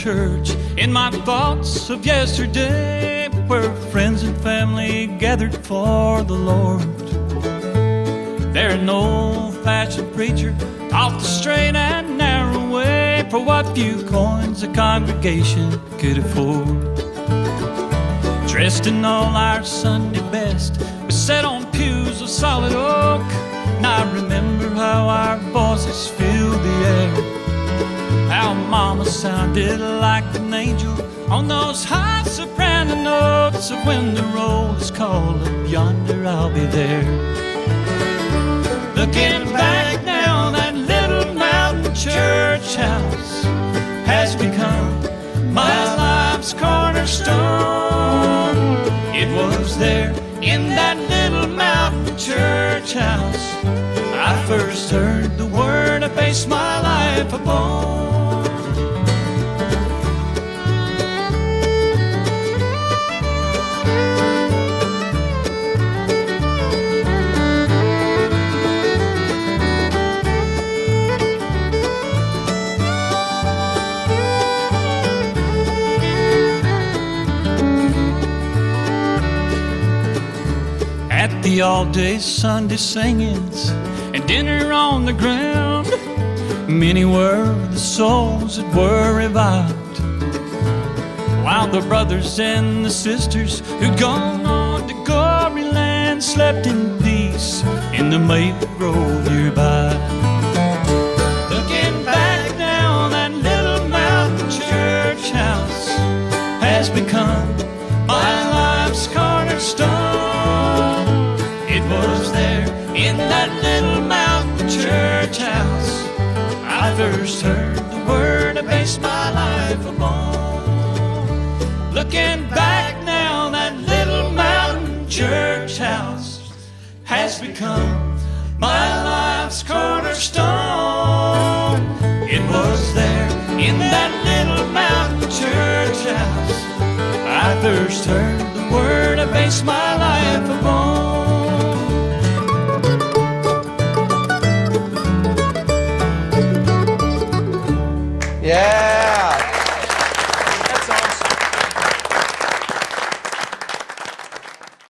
church in my thoughts of yesterday, where friends and family gathered for the Lord. There an old-fashioned preacher taught the straight and narrow way for what few coins the congregation could afford. Dressed in all our Sunday best, we sat on pews of solid oak, and I remember how our voices filled the air, how Mama sounded like an angel on those high soprano notes of when the roll is called up yonder, I'll be there. Looking back now, that little mountain church house has become my life's cornerstone. It was there in that little mountain church house I first heard the word I based my life upon. At the all-day Sunday singings and dinner on the ground, many were the souls that were revived, while the brothers and the sisters who'd gone on to glory land slept in peace in the maple grove nearby. Looking back now, that little mountain church house has become my life's cornerstone. It was there in that little mountain church house I first heard the word I based my life upon. Looking back now, that little mountain church house has become my life's cornerstone. It was there in that little mountain church house I first heard the word I based my life upon.